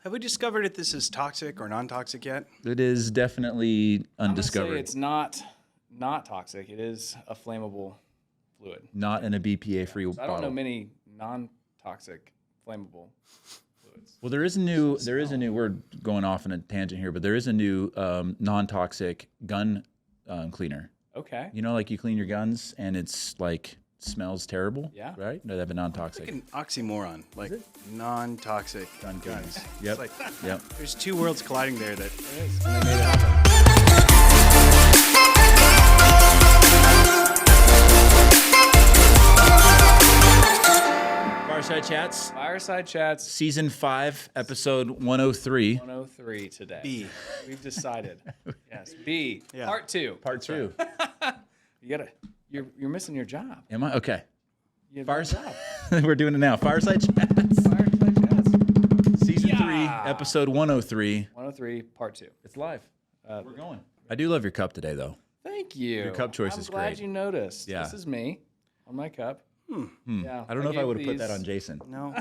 Have we discovered if this is toxic or non-toxic yet? It is definitely undiscovered. I'm gonna say it's not toxic. It is a flammable fluid. Not in a BPA-free So bottle. I don't know many non-toxic flammable fluids. Well, there is a new. We're going off on a tangent here, but there is a new non-toxic gun cleaner. Okay. You know, like you clean your guns and it's like smells terrible. Yeah. Right? No, they have a non-toxic. Like an oxymoron, like non-toxic gun guns. Yep. It's like Yep. there's two worlds colliding there. That It is. And they made it happen. Fireside Chats, Fireside Chats Season 5, Episode 103. 103 today. B. We've decided. Yes. B. Yeah. Part 2. Part 2. You're missing your job. Am I? Okay. You have one Fireside. job. We're doing it now. Fireside Chats, Fireside Chats. Season 3, Yeah. Episode 103. 103, Part 2. It's live. We're going. I do love your cup today, though. Thank you. Your cup choice I'm is glad great. you noticed. Yeah. This is me on my cup. Yeah. I don't know if I gave would have put that these- on Jason. no.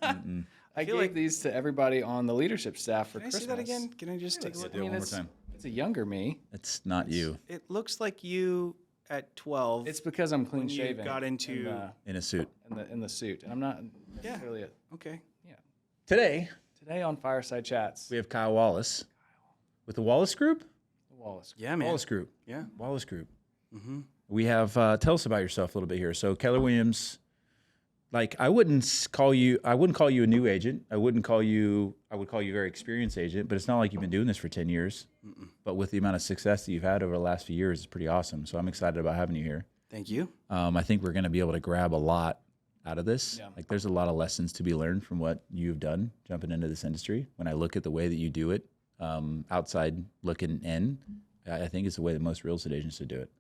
I feel gave like- these to everybody on the leadership staff for Can I Christmas. see that again? Can I just take a look? Do it one more it's, time. it's a younger me. It's not you It looks like you at 12. It's because I'm clean When you shaven. got into- in a suit. in the suit, and I'm not Yeah. really. Okay. Today, Today on Fireside Chats, we have Kyle Wallace with the Wallace Group. the Wallace. Yeah, man. Wallace Group. Yeah. Wallace Group. Mm-hmm. We have, tell us about yourself a little bit here. So Keller Williams, like I wouldn't call you a new agent. I would call you a very experienced agent, but it's not like you've been doing this for 10 years. But with the amount of success that you've had over the last few years, it's pretty awesome. So I'm excited about having you here. Thank you. I think we're going to be able to grab a lot out of this. Yeah. Like there's a lot of lessons to be learned from what you've done jumping into this industry. When I look at the way that you do it, outside looking in, I think it's the way that most real estate agents should do it.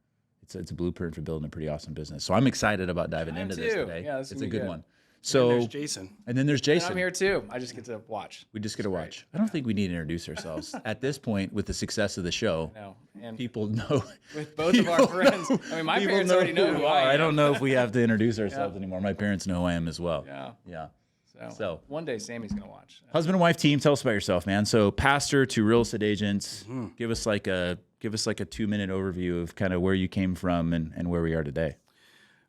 It's a blueprint for building a pretty awesome business. So I'm excited about diving into this too. today. Yeah, this is it's gonna a be good good. one. And So there's Jason. and then there's And Jason. I'm here too. I just get to watch. We just get to watch. I don't think we need to introduce ourselves at this point with the success of the show. No, and People know. with both of our friends. I mean, my people parents already know who who we I are. am. I don't know if we have to introduce ourselves anymore. My parents know who I am as well. Yeah. Yeah. So one day Sammy's gonna watch. Husband and wife team. Tell us about yourself, man. So pastor to real estate agents. Give us like a 2-minute overview of kind of where you came from and where we are today.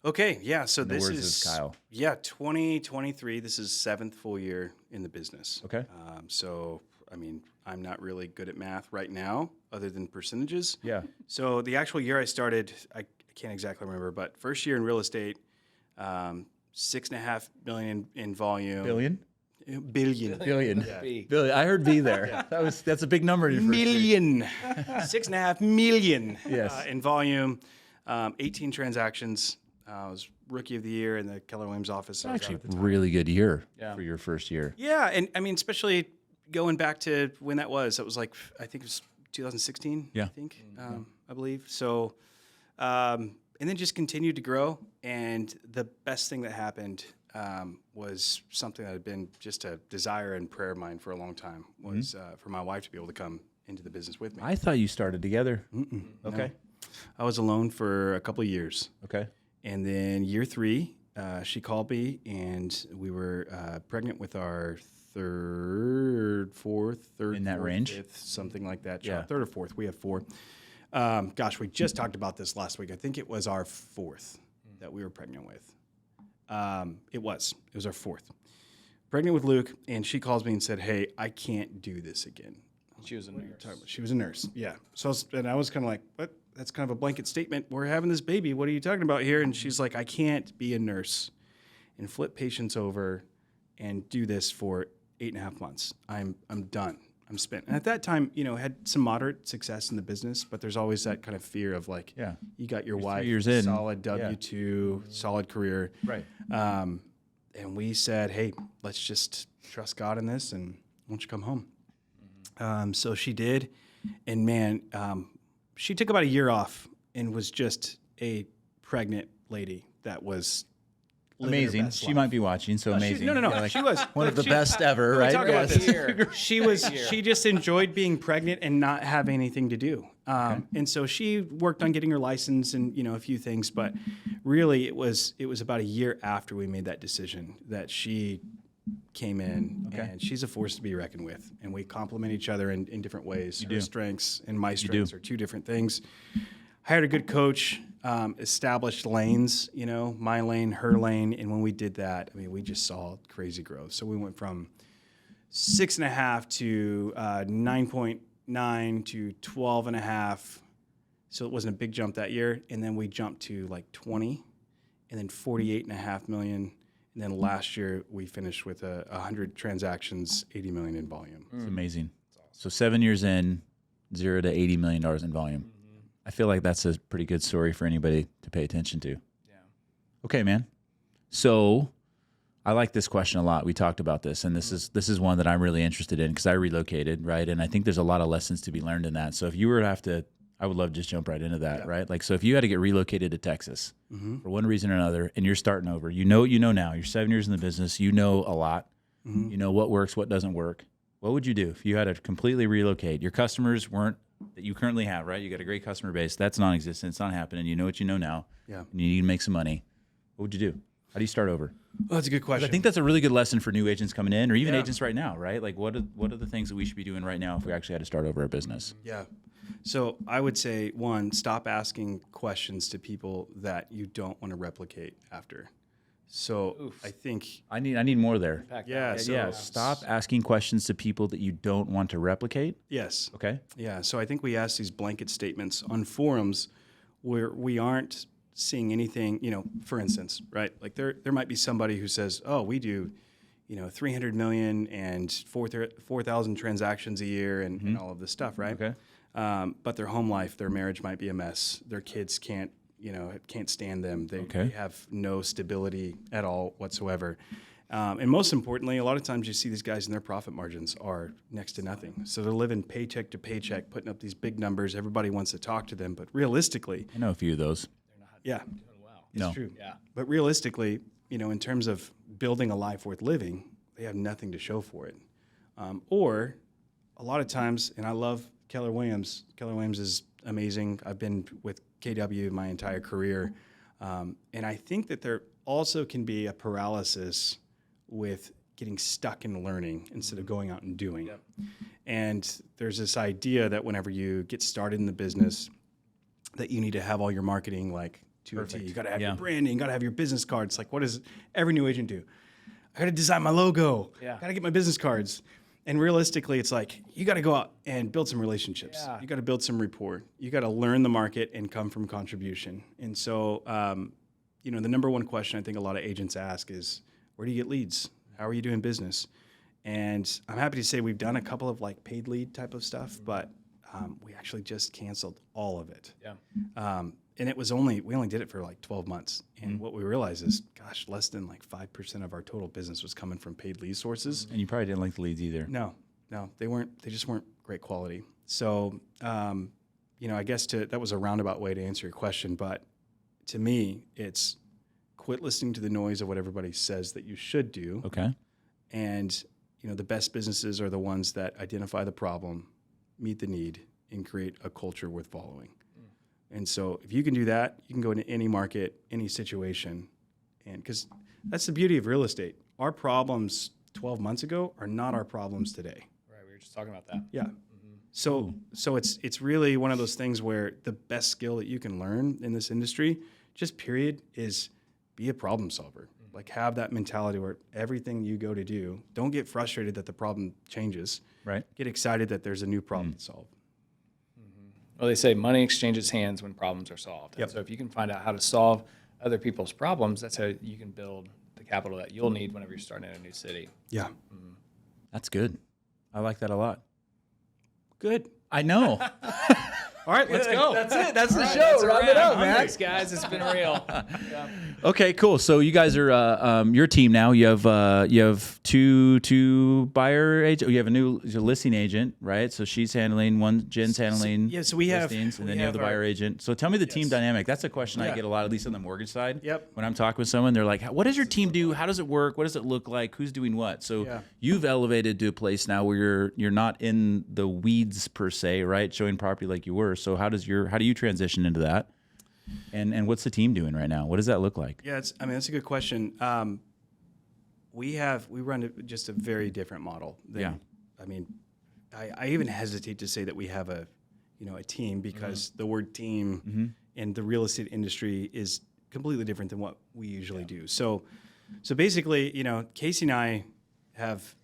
Okay. Yeah. So the this words of is Kyle. Yeah, 2023. This is 7th full year in the business. Okay. So I mean, I'm not really good at math right now, other than percentages. Yeah. So the actual year I started, I can't exactly remember, but first year in real estate, 6.5 million in volume. Billion. Billion. Billion. B. Billion. I heard B there. That's a big number. in your first year. Million. 6.5 million Yes. in volume. 18 transactions. I was rookie of the year in the Keller Williams office. I was Actually, out at the really good year Yeah. for your first year. Yeah, and I mean, especially going back to when that was. It was like, I think it was 2016. Yeah. I think, I believe. So, and then just continued to grow. And the best thing that happened was something that had been just a desire and prayer of mine for a long time. Was for my wife to be able to come into the business with me. I thought you started together. Okay. I was alone for a couple of years. Okay. And then year 3, she called me, and we were pregnant with our fourth, In that range? fifth, something like that. Yeah. Third or fourth. We have 4. Gosh, we just talked about this last week. I think it was our 4th that we were pregnant with. It was our 4th. Pregnant with Luke, and she calls me and said, "Hey, I can't do this again." She was a nurse. She was a nurse, yeah. So I was kind of like, "What? That's kind of a blanket statement. We're having this baby. What are you talking about here?" And she's like, "I can't be a nurse and flip patients over and do this for 8.5 months. I'm done. I'm spent." And at that time, had some moderate success in the business, but there's always that kind of fear of like, Yeah. you got your You're wife, 3 years in. solid W-2, solid career. Right. And we said, "Hey, let's just trust God in this, and why don't you come home?" So she did, and man, she took about a year off and was just a pregnant lady that was living her Amazing. best She life. might be watching, so amazing. No. Yeah, like She was one of the she- best ever, we right? talk about Yes. this. She just enjoyed being pregnant and not having anything to do. And so she worked on getting her license and a few things, but really it was about a year after we made that decision that she came in, and she's a force to be reckoned with. And we complement each other in different ways. Her strengths and my strengths are two different things. Hired a good coach, established lanes, my lane, her lane. And when we did that, I mean, we just saw crazy growth. So we went from 6.5 to 9.9 to 12.5. So it wasn't a big jump that year. And then we jumped to like 20 and then 48.5 million. And then last year we finished with 100 transactions, 80 million in volume. It's amazing. So 7 years in, $0 to $80 million in volume. Mm-hmm. I feel like that's a pretty good story for anybody to pay attention to. Yeah. Okay, man. So I like this question a lot. We talked about this, and this is one that I'm really interested in because I relocated, right? And I think there's a lot of lessons to be learned in that. So if you were to have to, I would love to just jump right into that, right? Like, so if you had to get relocated to Texas for one reason or another, and you're starting over, you know now. You're 7 years in the business. You know a lot. You know what works, what doesn't work. What would you do if you had to completely relocate? Your customers weren't that you currently have, right? You got a great customer base. That's non-existent. It's not happening. You know what you know now. Yeah. And you need to make some money. What would you do? How do you start over? Well, that's a good question. I think that's a really good lesson for new agents coming in, or even agents right now, right? Like, what are the things that we should be doing right now if we actually had to start over a business? Yeah. So I would say, one, stop asking questions to people that you don't want to replicate after. So I think I need more there. So Stop asking questions to people that you don't want to replicate. Yes. Okay. Yeah. So I think we ask these blanket statements on forums where we aren't seeing anything, for instance, right? Like there might be somebody who says, oh, we do, 300 million and 4,000 transactions a year and all of this stuff, right? Okay. But their home life, their marriage might be a mess. Their kids can't stand them. They have no stability at all whatsoever. And most importantly, a lot of times you see these guys and their profit margins are next to nothing. So they're living paycheck to paycheck, putting up these big numbers. Everybody wants to talk to them, but realistically, I know a few of those. yeah, Doing well. it's true. Yeah. But realistically, in terms of building a life worth living, they have nothing to show for it. Or a lot of times, and I love Keller Williams. Keller Williams is amazing. I've been with KW my entire career. And I think that there also can be a paralysis with getting stuck in learning instead of going out and doing. Yep. And there's this idea that whenever you get started in the business, that you need to have all your marketing like to a T. You got to have your branding, you got to have your business cards. Like, what does every new agent do? I got to design my logo. Got to get my business cards. And realistically, it's like, you got to go out and build some relationships. Yeah. You got to build some rapport. You got to learn the market and come from contribution. And so, the number one question I think a lot of agents ask is, where do you get leads? How are you doing business? And I'm happy to say we've done a couple of like paid lead type of stuff, but we actually just canceled all of it. Yeah. And we only did it for like 12 months. And what we realized is, gosh, less than like 5% of our total business was coming from paid lead sources. And you probably didn't like the leads either. No, they just weren't great quality. So, I guess that was a roundabout way to answer your question, but to me, it's quit listening to the noise of what everybody says that you should do. Okay. And, the best businesses are the ones that identify the problem, meet the need, and create a culture worth following. And so if you can do that, you can go into any market, any situation. And because that's the beauty of real estate. Our problems 12 months ago are not our problems today. Right. We were just talking about that. Yeah. So it's really one of those things where the best skill that you can learn in this industry, just period, is be a problem solver. Like, have that mentality where everything you go to do, don't get frustrated that the problem changes. Right. Get excited that there's a new problem to solve. Well, they say money exchanges hands when problems are solved. Yep. And so if you can find out how to solve other people's problems, that's how you can build the capital that you'll need whenever you're starting in a new city. Yeah. That's good. I like that a lot. Good. I know. All right, let's go. That's it. That's the show. Wrap it up, man. Thanks, guys. It's been real. Okay, cool. So you guys are your team now. You have two buyer agent. You have a listing agent, right? So she's handling one. Jen's handling. So we have listings, and then you have the buyer agent. So tell me the team dynamic. That's a question I get a lot, at least on the mortgage side. Yep. When I'm talking with someone, they're like, "What does your team do? How does it work? What does it look like? Who's doing what?" So you've elevated to a place now where you're not in the weeds per se, right? Showing property like you were. So how do you transition into that? And what's the team doing right now? What does that look like? Yeah, that's a good question. we run just a very different model. I mean, I even hesitate to say that we have a team, because the word team in the real estate industry is completely different than what we usually do. So basically, Casey and I have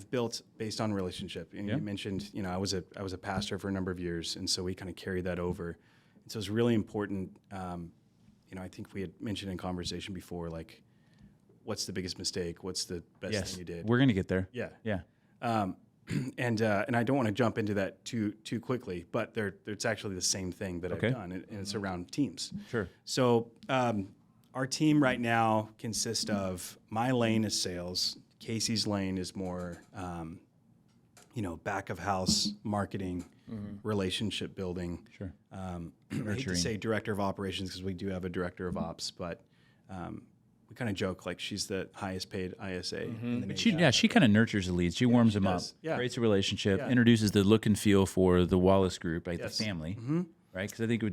built based on relationship. And you mentioned, I was a pastor for a number of years, and so we kind of carried that over. And so it's really important. I think we had mentioned in conversation before, like, what's the biggest mistake? What's the best thing you did? We're gonna get there. Yeah. And I don't want to jump into that too quickly, but it's actually the same thing that I've done, and it's around teams. Sure. So our team right now consists of, my lane is sales. Casey's lane is more, back of house marketing, relationship building. Sure. I hate to say director of operations, because we do have a director of ops, but we kind of joke like she's the highest paid ISA. But she kind of nurtures the leads. She warms them up, creates a relationship, introduces the look and feel for the Wallace Group, like the family, right? Because I think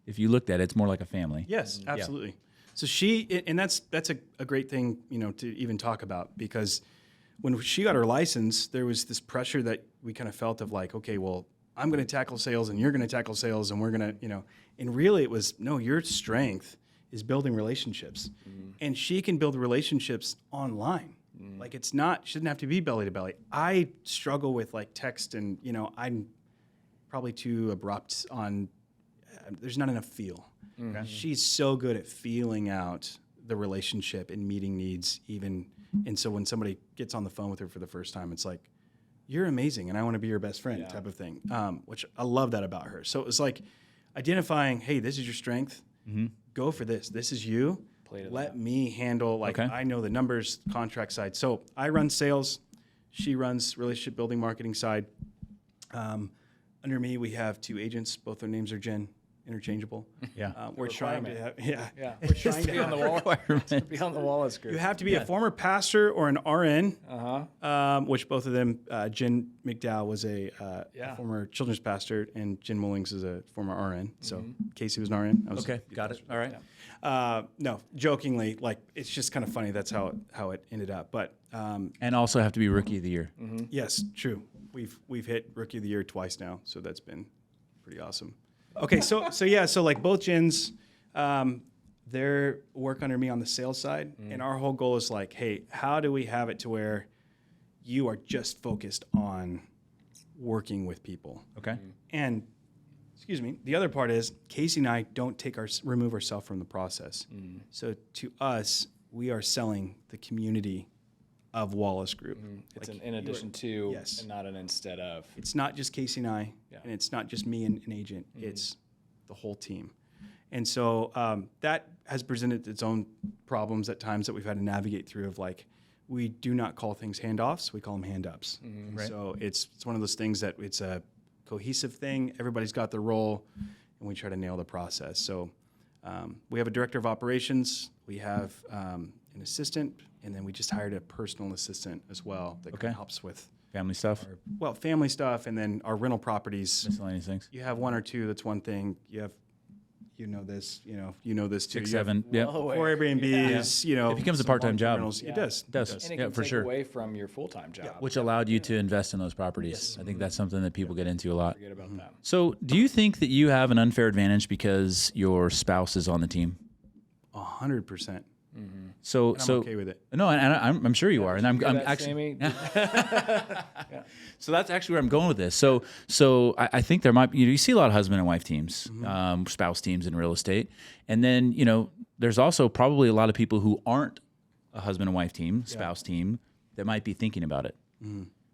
if you looked at it, it's more like a family. Yes, absolutely. So and that's a great thing, to even talk about, because when she got her license, there was this pressure that we kind of felt of like, okay, well, I'm going to tackle sales and you're going to tackle sales, and we're going to, and really it was, no, your strength is building relationships, and she can build relationships online. Like, she doesn't have to be belly to belly. I struggle with like text, and I'm probably too abrupt on. There's not enough feel. She's so good at feeling out the relationship and meeting needs, even. And so when somebody gets on the phone with her for the first time, it's like, you're amazing, and I want to be your best friend, type of thing. Which I love that about her. So it was like identifying, hey, this is your strength. Go for this. This is you. Let me handle, I know the numbers, contract side. So I run sales. She runs relationship building, marketing side. Under me, we have 2 agents. Both their names are Jen, interchangeable. We're trying to have, we're trying to be on the be on the Wallace Group. You have to be a former pastor or an RN, which both of them, Jen McDowell was a former children's pastor, and Jen Mullings is a former RN. So Casey was an RN. Got it. All right. No, jokingly, like, it's just kind of funny. That's how it ended up. But and also have to be rookie of the year. Yes, true. We've hit rookie of the year twice now, so that's been pretty awesome. Okay, so like both Jens, they're work under me on the sales side, and our whole goal is like, hey, how do we have it to where you are just focused on working with people? Okay. And the other part is Casey and I don't remove ourselves from the process. So to us, we are selling the community of Wallace Group. It's an in addition to, and not an instead of. It's not just Casey and I, and it's not just me and an agent. It's the whole team. And so that has presented its own problems at times that we've had to navigate through, of like, we do not call things handoffs, we call them hand-ups. Right. So it's one of those things that it's a cohesive thing. Everybody's got their role, and we try to nail the process. So we have a director of operations, we have an assistant, and then we just hired a personal assistant as well that kind of helps with family stuff. Family stuff, and then our rental properties. Miscellaneous things. You have 1 or 2. That's one thing. You have, this too. 6, 7. Yeah. 4 Airbnbs. It becomes a part-time job. It does. And it can take away from your full-time job. Which allowed you to invest in those properties. I think that's something that people get into a lot. Forget about that. So do you think that you have an unfair advantage because your spouse is on the team? 100%. So I'm okay with it. No, and I'm sure you are, and I'm actually. So that's actually where I'm going with this. So I think there might be, you see a lot of husband and wife teams, spouse teams in real estate, and then there's also probably a lot of people who aren't a husband and wife team, spouse team, that might be thinking about it.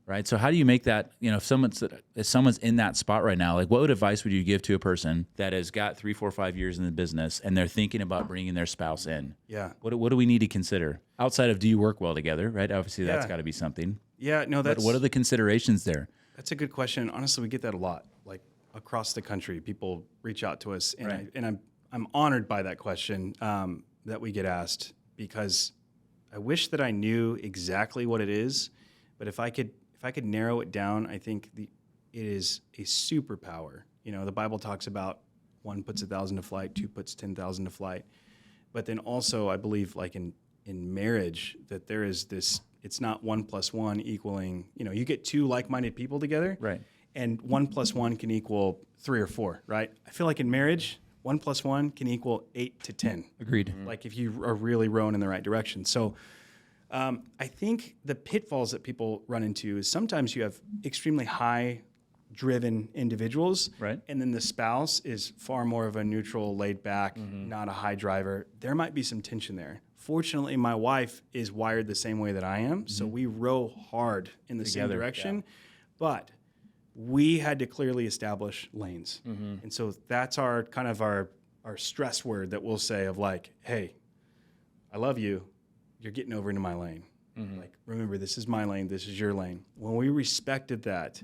Right. So how do you make that, if someone's in that spot right now, like, what advice would you give to a person that has got 3, 4, 5 years in the business and they're thinking about bringing their spouse in? Yeah. What do we need to consider outside of, do you work well together? Right. Obviously that's got to be something. Yeah. No, but what are the considerations there? That's a good question. Honestly, we get that a lot, like across the country. People reach out to us, and I'm honored by that question that we get asked, because I wish that I knew exactly what it is, but if I could narrow it down, I think it is a superpower. The Bible talks about 1 puts 1,000 to flight, 2 puts 10,000 to flight. But then also, I believe, like in marriage, that there is this it's not 1 + 1 equaling, you get two like-minded people together. Right. And 1 + 1 can equal 3 or 4, right? I feel like in marriage, 1 + 1 can equal 8 to 10. Agreed. Like if you are really rowing in the right direction. So I think the pitfalls that people run into is sometimes you have extremely high-driven individuals, Right. and then the spouse is far more of a neutral, laid-back, not a high driver. There might be some tension there. Fortunately, my wife is wired the same way that I am, so we row hard in the same Together, direction. But we had to clearly establish lanes, and so that's our kind of our stress word that we'll say of like, hey, I love you. You're getting over into my lane. Like, remember, this is my lane. This is your lane. When we respected that,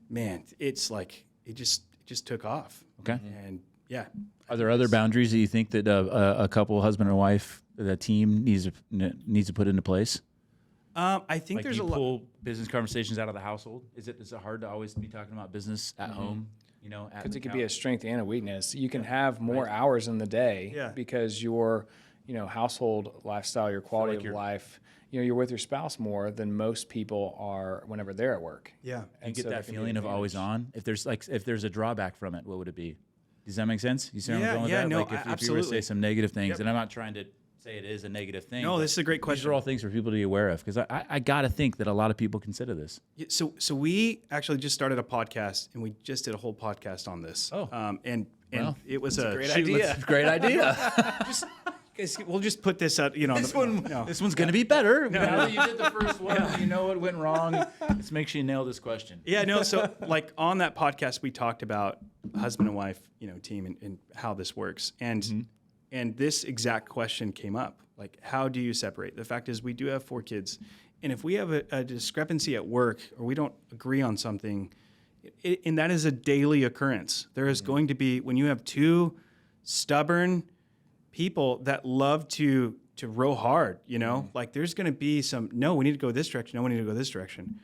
man, it's like it just took off. Okay. And yeah, Are there other boundaries that you think that a couple, husband and wife, the team needs to put into place? I think Like, there's do a you lot. pull business conversations out of the household? Is it hard to always be talking about business at home? Because it could be a strength and a weakness. You can have more hours in the day Yeah. because your, household lifestyle, your quality of life, you're with your spouse more than most people are whenever they're at work. Yeah. You get so that that can be feeling an of always on. If there's a drawback from it, what would it be? Does that make sense? You see where I'm going with Yeah, that? no, Like if you were to absolutely. say some negative things, and I'm not trying to say it is a negative thing. No, but this is a great These question. are all things for people to be aware of because I got to think that a lot of people consider this. Yeah, so we actually just started a podcast, and we just did a whole podcast on this. Oh. And Well, it was a great shoot, idea. let's- Great idea. We'll just put this out. This one's going to be better. Now that you did the first one, you know what went wrong. Let's make sure you nail this question. Yeah, no. So, like on that podcast, we talked about husband and wife, team, and how this works, and this exact question came up. Like, how do you separate? The fact is, we do have 4 kids, and if we have a discrepancy at work or we don't agree on something, and that is a daily occurrence. There is going to be when you have 2 stubborn people that love to row hard, like there's going to be some, no, we need to go this direction. No, we need to go this direction.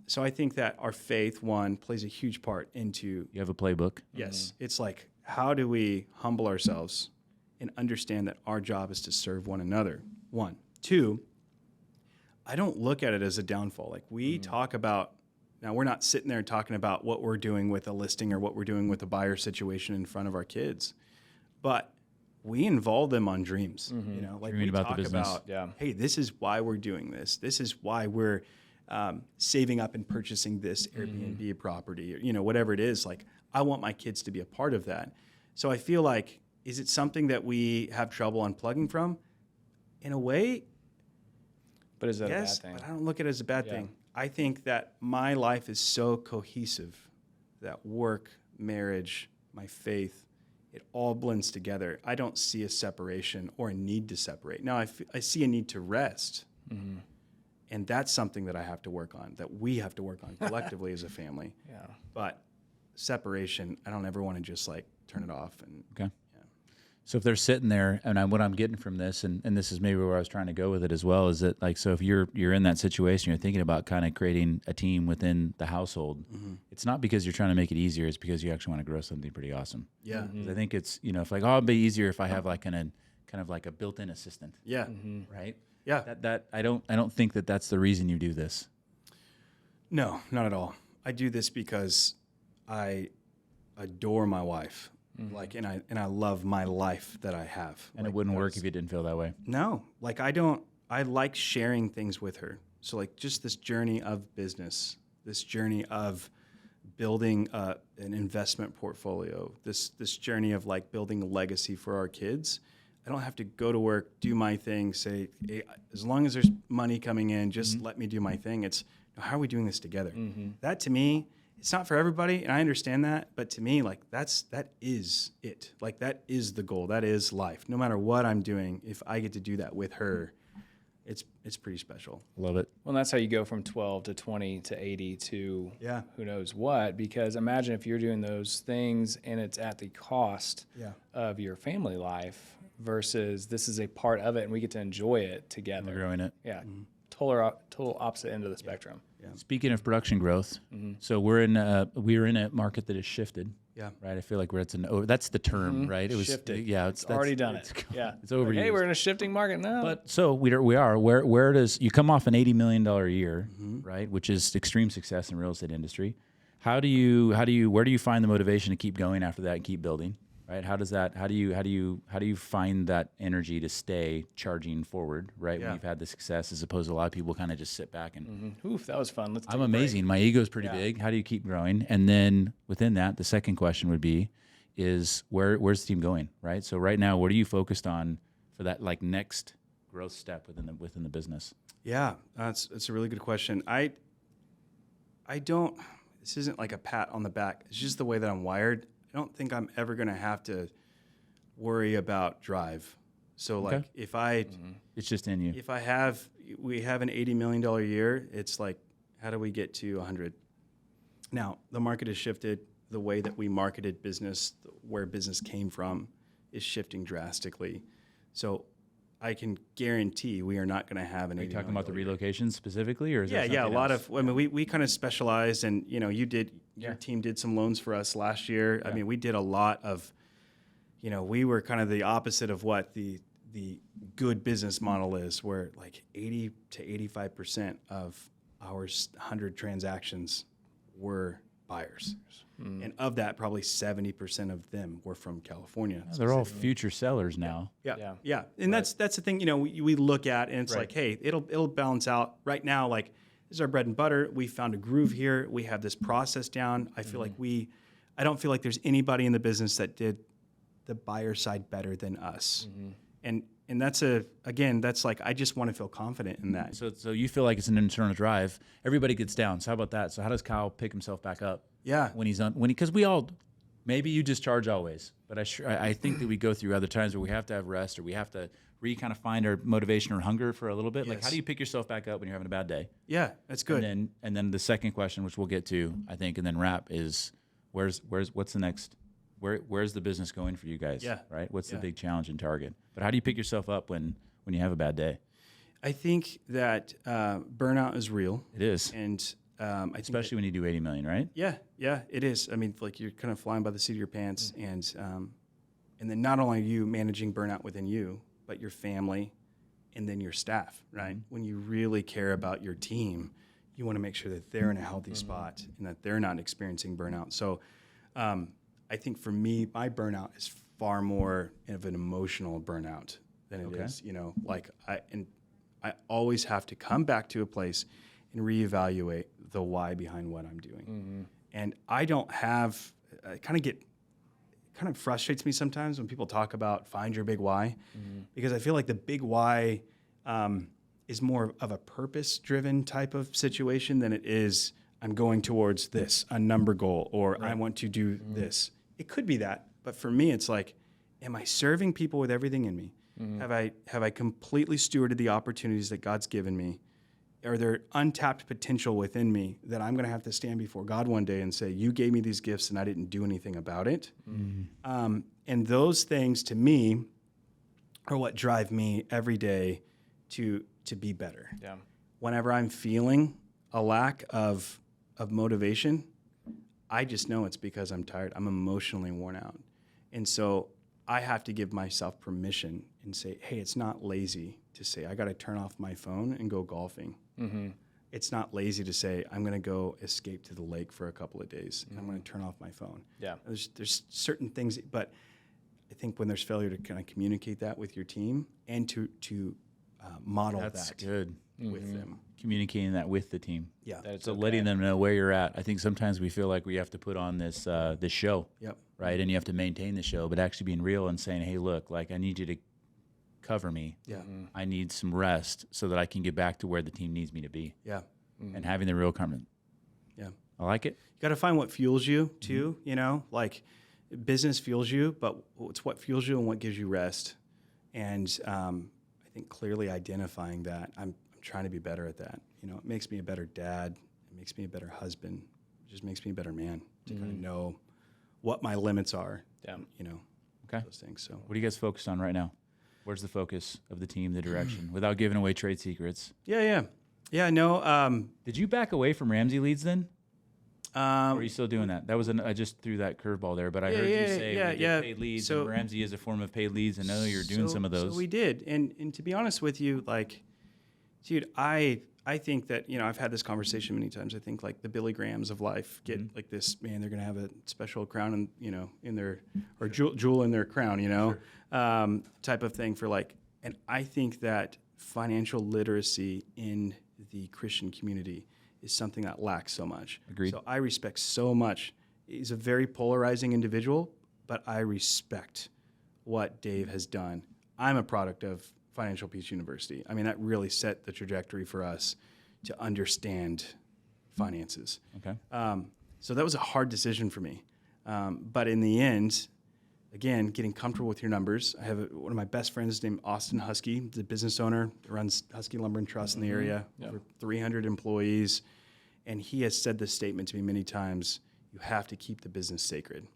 So I think that our faith, one, plays a huge part into, You have a playbook. yes, it's like, how do we humble ourselves and understand that our job is to serve one another? 1. 2, I don't look at it as a downfall. Like we talk about, now we're not sitting there talking about what we're doing with a listing or what we're doing with a buyer situation in front of our kids, but we involve them on dreams, like Dreaming we about the talk business. about, Yeah. hey, this is why we're doing this. This is why we're saving up and purchasing this Airbnb property, or whatever it is. Like I want my kids to be a part of that. So I feel like, is it something that we have trouble unplugging from? In a way, But is that yes, a bad but I thing? don't look at it as a bad thing. I think that my life is so cohesive that work, marriage, my faith, it all blends together. I don't see a separation or a need to separate. Now, I see a need to rest. And that's something that I have to work on, that we have to work on collectively as a family. Yeah. But separation, I don't ever want to just like turn it off. And Okay. So if they're sitting there, and what I'm getting from this, and this is maybe where I was trying to go with it as well, is that like, so if you're in that situation, you're thinking about kind of creating a team within the household. It's not because you're trying to make it easier; it's because you actually want to grow something pretty awesome. yeah, 'Cause I think it's if like, oh, it'd be easier if I have like kind of like a built-in assistant, yeah, right? yeah. That I don't think that that's the reason you do this. No, not at all. I do this because I adore my wife, like, and I love my life that I have. And Like, it wouldn't work that's- if you didn't feel that way. No, like I like sharing things with her. So like just this journey of business, this journey of building an investment portfolio, this journey of like building a legacy for our kids. I don't have to go to work, do my thing, say, hey, as long as there's money coming in, just let me do my thing. It's how are we doing this together? That to me, it's not for everybody, and I understand that, but to me, like that is it. Like that is the goal. That is life. No matter what I'm doing, if I get to do that with her, it's pretty special. Love it. Well, and that's how you go from 12 to 20 to 80 to Yeah. who knows what. Because imagine if you're doing those things and it's at the cost Yeah. of your family life versus this is a part of it and we get to enjoy it We're together. growing it. Yeah, total opposite end of the spectrum. Speaking of production growth, so we're in a market that has shifted. Yeah. Right. I feel like that's the term, right? It was Shifted. Yeah. It's already done it. Yeah. It's overused. Hey, we're in a shifting market now. But so we are. Where does you come off an $80 million a year, right? Which is extreme success in the real estate industry. Where do you find the motivation to keep going after that and keep building? Right? How do you find that energy to stay charging forward, right? When you've had the success, as opposed to a lot of people kind of just sit back and Oof, that was fun. I'm amazing. My ego's pretty big. How do you keep growing? And then within that, the second question would be, where's the team going? Right. So right now, what are you focused on for that like next growth step within the business? Yeah, that's a really good question. I don't. This isn't like a pat on the back. It's just the way that I'm wired. I don't think I'm ever going to have to worry about drive. So like if it's just in you. If we have an $80 million a year, it's like, how do we get to 100? Now the market has shifted. The way that we marketed business, where business came from, is shifting drastically. So I can guarantee we are not going to have an. Are you talking about the relocations specifically, or is that a lot else? of. I mean, we kind of specialized, and your team did some loans for us last year. Yeah. I mean, we did a lot of. We were kind of the opposite of what the good business model is, where like 80 to 85% of our 100 transactions were buyers. And of that, probably 70% of them were from California. They're all future sellers now. Yeah. And that's the thing, we look at, and it's like, hey, it'll balance out. Right now, like, this is our bread and butter. We found a groove here. We have this process down. I feel like I don't feel like there's anybody in the business that did the buyer side better than us. And that's that's like, I just want to feel confident in that. So you feel like it's an internal drive. Everybody gets down. So how about that? So how does Kyle pick himself back up? Yeah. Because we all, maybe you just charge always, but I think that we go through other times where we have to have rest, or we have to kind of find our motivation or hunger for a little bit. Yes. Like, how do you pick yourself back up when you're having a bad day? Yeah, that's good. And then the second question, which we'll get to, I think, and then wrap, is what's the next? Where's the business going for you guys? Yeah. Right. What's the big challenge and target? But how do you pick yourself up when you have a bad day? I think that burnout is real. It is, and especially when you do 80 million, right? Yeah, it is. I mean, like, you're kind of flying by the seat of your pants, and then not only are you managing burnout within you, but your family, and then your staff. Right. When you really care about your team, you want to make sure that they're in a healthy spot and that they're not experiencing burnout. So, I think for me, my burnout is far more of an emotional burnout than it is, like I always have to come back to a place and reevaluate the why behind what I'm doing. And I don't have, it kind of frustrates me sometimes when people talk about find your big why, because I feel like the big why is more of a purpose-driven type of situation than it is I'm going towards this, a number goal, or I want to do this. It could be that, but for me, it's like, am I serving people with everything in me? Have I completely stewarded the opportunities that God's given me? Are there untapped potential within me that I'm going to have to stand before God one day and say, you gave me these gifts and I didn't do anything about it? And those things, to me, are what drive me every day to be better. Yeah. Whenever I'm feeling a lack of motivation, I just know it's because I'm tired. I'm emotionally worn out. And so I have to give myself permission and say, hey, it's not lazy to say, I got to turn off my phone and go golfing. It's not lazy to say, I'm going to go escape to the lake for a couple of days and I'm going to turn off my phone. Yeah. There's certain things, but I think when there's failure to kind of communicate that with your team and to model That's that good. with them. Communicating that with the team. Yeah. So letting them know where you're at. I think sometimes we feel like we have to put on this show. Yep. Right? And you have to maintain the show, but actually being real and saying, hey, look, like, I need you to cover me. Yeah. I need some rest so that I can get back to where the team needs me to be. Yeah. And having the real comment. Yeah. I like it. You got to find what fuels you too, like business fuels you, but it's what fuels you and what gives you rest. And I think clearly identifying that, I'm trying to be better at that. It makes me a better dad. It makes me a better husband. It just makes me a better man to kind of know what my limits are. Yeah. Okay. Those things. So What are you guys focused on right now? Where's the focus of the team, the direction, without giving away trade secrets? Yeah. No. Did you back away from Ramsey leads then? Or are you still doing that? That was I just threw that curveball there, but I heard you say we did paid leads, So, and Ramsey is a form of paid leads. I know you're doing some of those. So we did, and to be honest with you, like, dude, I think that, I've had this conversation many times. I think like the Billy Grahams of life get like this, man, they're gonna have a special crown in their or jewel in their crown, type of thing for like. And I think that financial literacy in the Christian community is something that lacks so much. Agreed. So I respect so much. He's a very polarizing individual, but I respect what Dave has done. I'm a product of Financial Peace University. I mean, that really set the trajectory for us to understand finances. Okay. So that was a hard decision for me. But in the end, again, getting comfortable with your numbers. I have one of my best friends named Austin Husky, the business owner, runs Husky Lumber and Trust in the area, over 300 employees. And he has said this statement to me many times: you have to keep the business sacred.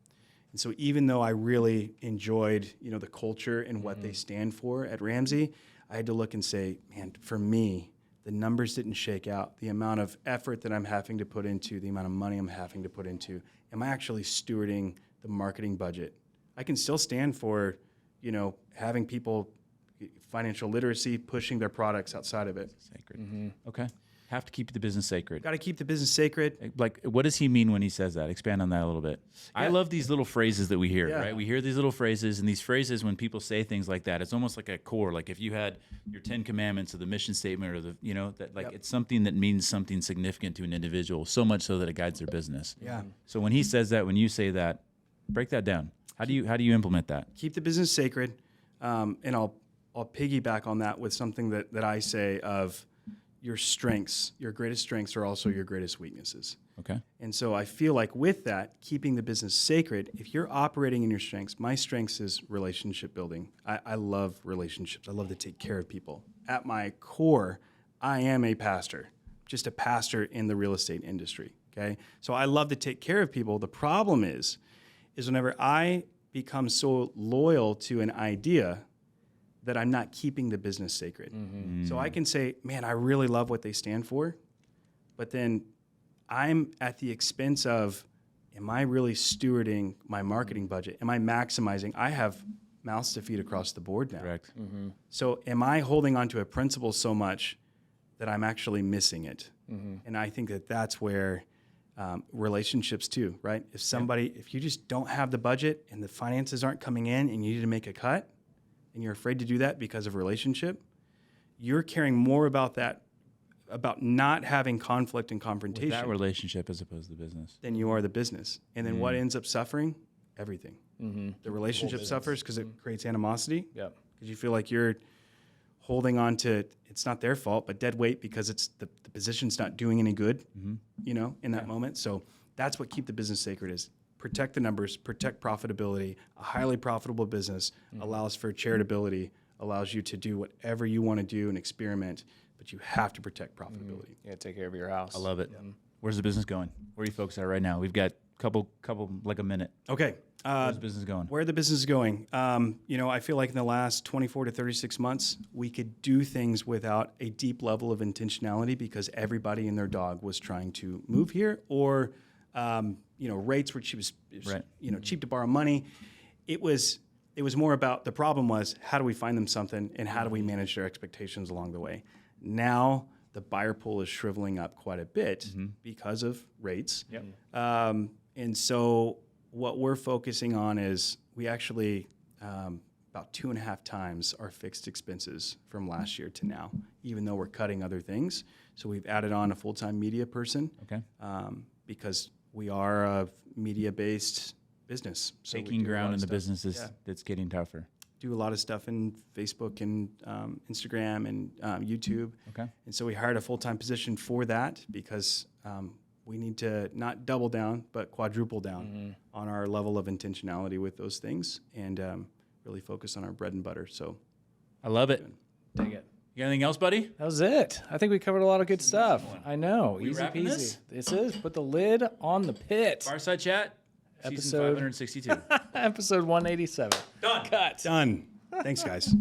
And so even though I really enjoyed, the culture and what they stand for at Ramsey, I had to look and say, man, for me, the numbers didn't shake out. The amount of effort that I'm having to put into, the amount of money I'm having to put into, am I actually stewarding the marketing budget? I can still stand for, having people, financial literacy, pushing their products outside of it. Sacred. Okay. Have to keep the business sacred. Got to keep the business sacred. Like, what does he mean when he says that? Expand on that a little bit. I love these little phrases that we hear, right? We hear these little phrases, and these phrases, when people say things like that, it's almost like a core. Like if you had your 10 commandments or the mission statement or it's something that means something significant to an individual, so much so that it guides their business. Yeah. So when he says that, when you say that, break that down. How do you implement that? Keep the business sacred, and I'll piggyback on that with something that I say of your strengths. Your greatest strengths are also your greatest weaknesses. Okay. And so I feel like with that, keeping the business sacred, if you're operating in your strengths, my strengths is relationship building. I love relationships. I love to take care of people. At my core, I am a pastor, just a pastor in the real estate industry. Okay. So I love to take care of people. The problem is whenever I become so loyal to an idea that I'm not keeping the business sacred. Mm-hmm. So I can say, man, I really love what they stand for, but then I'm at the expense of, am I really stewarding my marketing budget? Am I maximizing? I have mouths to feed across the board now. Correct. Mm-hmm. So am I holding on to a principle so much that I'm actually missing it? Mm-hmm. And I think that's where relationships too, right? If you just don't have the budget and the finances aren't coming in and you need to make a cut and you're afraid to do that because of relationship, you're caring more about not having conflict and confrontation. With that relationship as opposed to business. Than you are the business. And then what ends up suffering? Everything. Mm-hmm. The relationship suffers because it creates animosity. Yep. Because you feel like you're holding on to, it's not their fault, but dead weight because it's the position's not doing any good, in that moment. So that's what keep the business sacred is. Protect the numbers, protect profitability. A highly profitable business allows for charitability, allows you to do whatever you want to do and experiment, but you have to protect profitability. Yeah, take care of your house. I love it. Where's the business going? Where are you folks at right now? We've got couple like a minute. Okay. Where's the business going? Where the business is going? I feel like in the last 24 to 36 months, we could do things without a deep level of intentionality because everybody and their dog was trying to move here, or rates were cheap, cheap to borrow money. It was more about, the problem was, how do we find them something and how do we manage their expectations along the way? Now the buyer pool is shriveling up quite a bit because of rates. Yep. And so what we're focusing on is we actually about 2.5 times our fixed expenses from last year to now, even though we're cutting other things. So we've added on a full-time media person because we are a media-based business. So taking ground in the business that's getting tougher. Do a lot of stuff in Facebook and Instagram and YouTube. Okay. And so we hired a full-time position for that because we need to not double down, but quadruple down on our level of intentionality with those things and really focus on our bread and butter. So I love it. Dig it. You got anything else, buddy? That was it. I think we covered a lot of good stuff. I know. We Easy wrapping peasy. this? This is. Put the lid on the pit. Fireside Chat, season 562. Episode 187. Done. Cut. done. Thanks, guys.